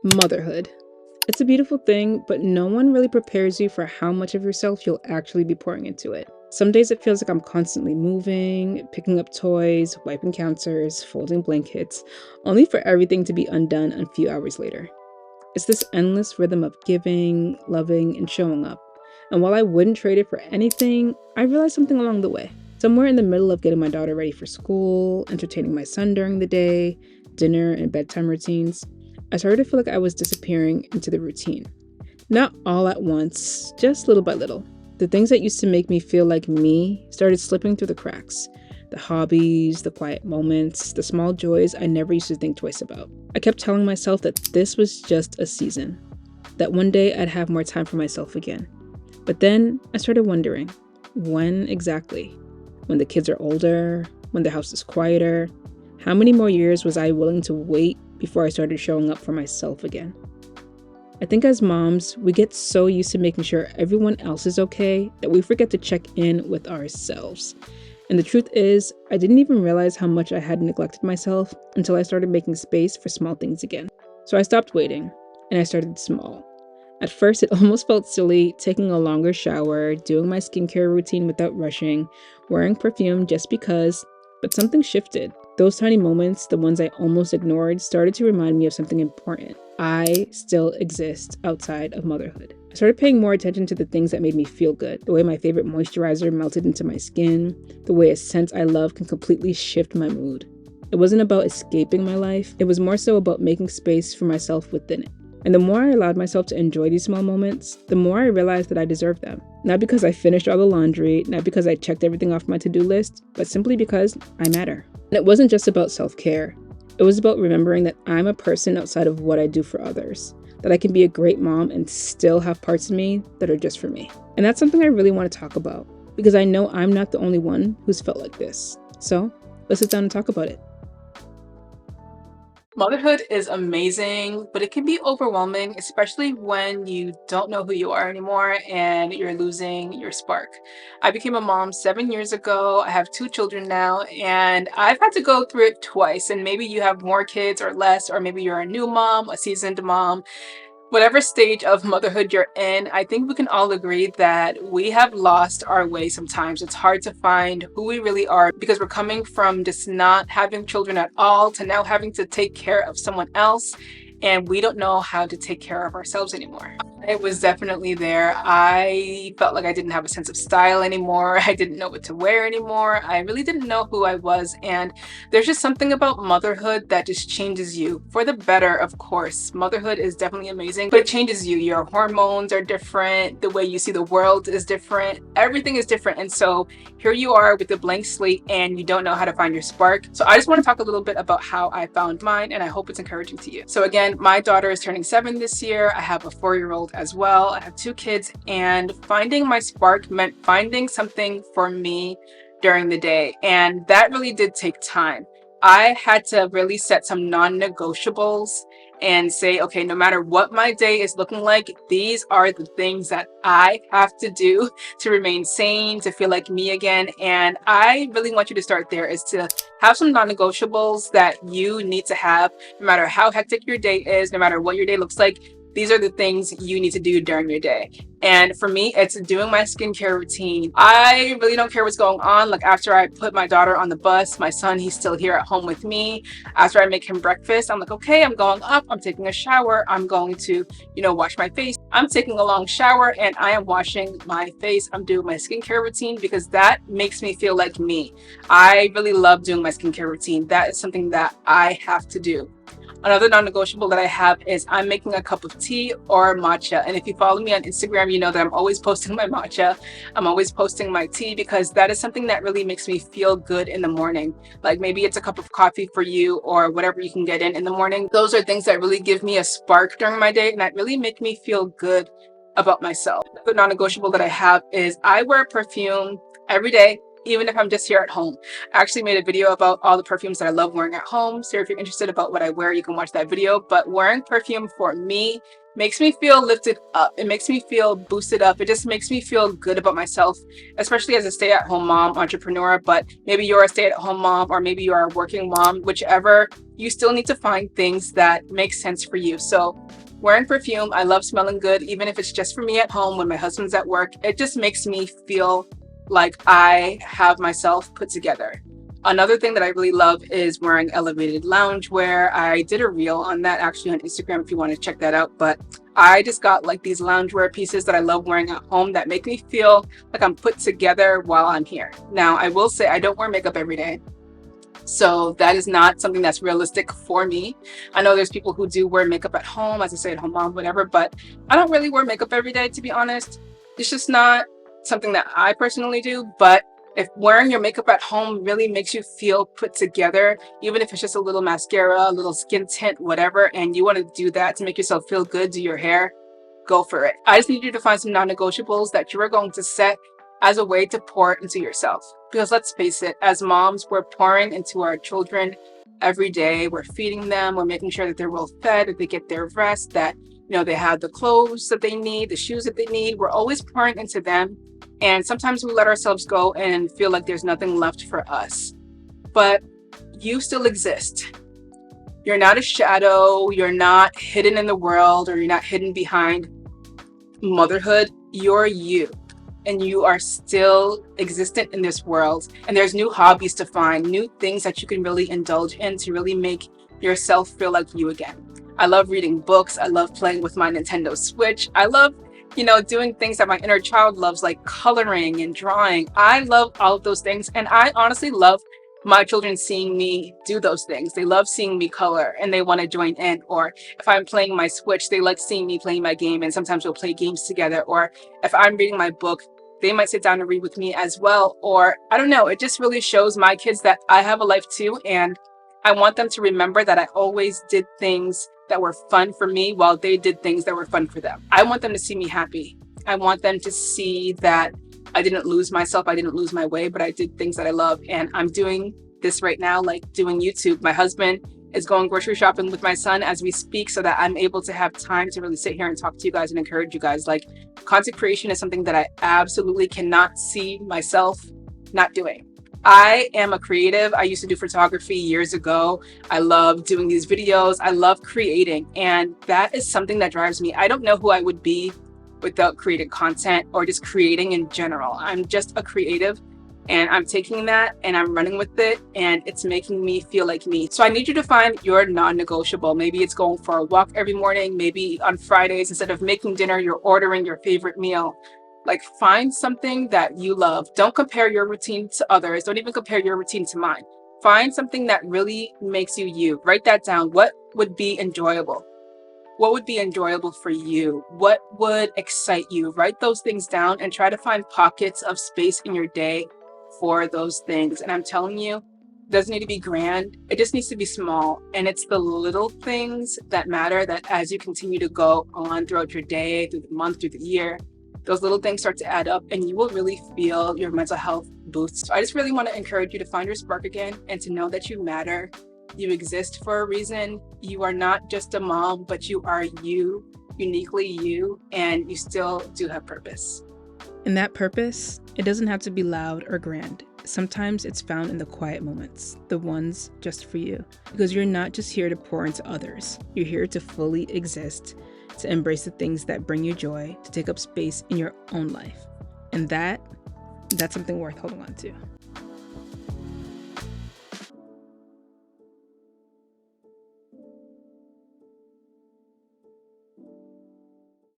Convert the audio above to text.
Motherhood. It's a beautiful thing, but no one really prepares you for how much of yourself you'll actually be pouring into it. Some days it feels like I'm constantly moving, picking up toys, wiping counters, folding blankets, only for everything to be undone a few hours later. It's this endless rhythm of giving, loving, and showing up. And while I wouldn't trade it for anything, I realized something along the way. Somewhere in the middle of getting my daughter ready for school, entertaining my son during the day, dinner and bedtime routines, I started to feel like I was disappearing into the routine. Not all at once, just little by little. The things that used to make me feel like me started slipping through the cracks. The hobbies, the quiet moments, the small joys I never used to think twice about. I kept telling myself that this was just a season, that one day I'd have more time for myself again. But then I started wondering, when exactly? When the kids are older, when the house is quieter, how many more years was I willing to wait before I started showing up for myself again? I think as moms, we get so used to making sure everyone else is okay that we forget to check in with ourselves. And the truth is, I didn't even realize how much I had neglected myself until I started making space for small things again. So I stopped waiting, and I started small. At first, it almost felt silly taking a longer shower, doing my skincare routine without rushing, wearing perfume just because, but something shifted. Those tiny moments, the ones I almost ignored, started to remind me of something important. I still exist outside of motherhood. I started paying more attention to the things that made me feel good. The way my favorite moisturizer melted into my skin, the way a scent I love can completely shift my mood. It wasn't about escaping my life, it was more so about making space for myself within it. And the more I allowed myself to enjoy these small moments, the more I realized that I deserved them. Not because I finished all the laundry, not because I checked everything off my to-do list, but simply because I matter. And it wasn't just about self-care. It was about remembering that I'm a person outside of what I do for others, that I can be a great mom and still have parts of me that are just for me. And that's something I really want to talk about, because I know I'm not the only one who's felt like this. So let's sit down and talk about it. Motherhood is amazing, but it can be overwhelming, especially when you don't know who you are anymore and you're losing your spark. I became a mom 7 years ago. I have two children now, and I've had to go through it twice. And maybe you have more kids or less, or maybe you're a new mom, a seasoned mom. Whatever stage of motherhood you're in, I think we can all agree that we have lost our way sometimes. It's hard to find who we really are because we're coming from just not having children at all to now having to take care of someone else, and we don't know how to take care of ourselves anymore. I was definitely there. I felt like I didn't have a sense of style anymore. I didn't know what to wear anymore. I really didn't know who I was. And there's just something about motherhood that just changes you for the better, of course. Motherhood is definitely amazing, but it changes you. Your hormones are different. The way you see the world is different. Everything is different. And so here you are with a blank slate and you don't know how to find your spark. So I just want to talk a little bit about how I found mine, and I hope it's encouraging to you. So again, my daughter is turning 7 this year. I have a 4-year-old as well. I have two kids, and finding my spark meant finding something for me during the day. And that really did take time. I had to really set some non-negotiables and say, okay, no matter what my day is looking like, these are the things that I have to do to remain sane, to feel like me again. And I really want you to start there, is to have some non-negotiables that you need to have, no matter how hectic your day is, no matter what your day looks like. These are the things you need to do during your day. And for me, it's doing my skincare routine. I really don't care what's going on. Like after I put my daughter on the bus, my son, he's still here at home with me. After I make him breakfast, I'm like, okay, I'm going up, I'm taking a shower, I'm going to, wash my face. I'm taking a long shower and I am washing my face. I'm doing my skincare routine because that makes me feel like me. I really love doing my skincare routine. That is something that I have to do. Another non-negotiable that I have is I'm making a cup of tea or matcha. And if you follow me on Instagram, you know that I'm always posting my matcha. I'm always posting my tea because that is something that really makes me feel good in the morning. Like maybe it's a cup of coffee for you or whatever you can get in the morning. Those are things that really give me a spark during my day and that really make me feel good about myself. The non-negotiable that I have is I wear perfume every day, even if I'm just here at home. I actually made a video about all the perfumes that I love wearing at home. So if you're interested about what I wear, you can watch that video. But wearing perfume for me makes me feel lifted up. It makes me feel boosted up. It just makes me feel good about myself, especially as a stay-at-home mom, entrepreneur. But maybe you're a stay-at-home mom, or maybe you are a working mom, whichever, you still need to find things that make sense for you. So wearing perfume, I love smelling good, even if it's just for me at home when my husband's at work. It just makes me feel like I have myself put together. Another thing that I really love is wearing elevated loungewear. I did a reel on that actually on Instagram if you want to check that out. But I just got like these loungewear pieces that I love wearing at home that make me feel like I'm put together while I'm here. Now, I will say I don't wear makeup every day. So that is not something that's realistic for me. I know there's people who do wear makeup at home as a stay-at-home mom, whatever, but I don't really wear makeup every day, to be honest. It's just not something that I personally do. But if wearing your makeup at home really makes you feel put together, even if it's just a little mascara, a little skin tint, whatever, and you want to do that to make yourself feel good, do your hair, go for it. I just need you to find some non-negotiables that you are going to set as a way to pour into yourself. Because let's face it, as moms, we're pouring into our children every day. We're feeding them. We're making sure that they're well fed, that they get their rest, that they have the clothes that they need, the shoes that they need. We're always pouring into them. And sometimes we let ourselves go and feel like there's nothing left for us. But you still exist. You're not a shadow. You're not hidden in the world, or you're not hidden behind motherhood. You're you. And you are still existent in this world. And there's new hobbies to find, new things that you can really indulge in to really make yourself feel like you again. I love reading books. I love playing with my Nintendo Switch. I love, doing things that my inner child loves, like coloring and drawing. I love all of those things. And I honestly love my children seeing me do those things. They love seeing me color and they want to join in. Or if I'm playing my Switch, they like seeing me playing my game, and sometimes we'll play games together. Or if I'm reading my book, they might sit down and read with me as well. Or I don't know, it just really shows my kids that I have a life too. And I want them to remember that I always did things that were fun for me while they did things that were fun for them. I want them to see me happy. I want them to see that I didn't lose myself. I didn't lose my way, but I did things that I love. And I'm doing this right now, like doing YouTube. My husband is going grocery shopping with my son as we speak, so that I'm able to have time to really sit here and talk to you guys and encourage you guys. Like, content creation is something that I absolutely cannot see myself not doing. I am a creative. I used to do photography years ago. I love doing these videos. I love creating. And that is something that drives me. I don't know who I would be without creating content or just creating in general. I'm just a creative, and I'm taking that and I'm running with it, and it's making me feel like me. So I need you to find your non-negotiable. Maybe it's going for a walk every morning. Maybe on Fridays, instead of making dinner, you're ordering your favorite meal. Like, find something that you love. Don't compare your routine to others. Don't even compare your routine to mine. Find something that really makes you you. Write that down. What would be enjoyable? What would be enjoyable for you? What would excite you? Write those things down and try to find pockets of space in your day for those things. And I'm telling you, it doesn't need to be grand. It just needs to be small. And it's the little things that matter, that as you continue to go on throughout your day, through the month, through the year, those little things start to add up, and you will really feel your mental health boost. So I just really want to encourage you to find your spark again, and to know that you matter. You exist for a reason. You are not just a mom, but you are you, uniquely you, and you still do have purpose. And that purpose, it doesn't have to be loud or grand. Sometimes it's found in the quiet moments, the ones just for you. Because you're not just here to pour into others. You're here to fully exist, to embrace the things that bring you joy, to take up space in your own life. And that's something worth holding on to.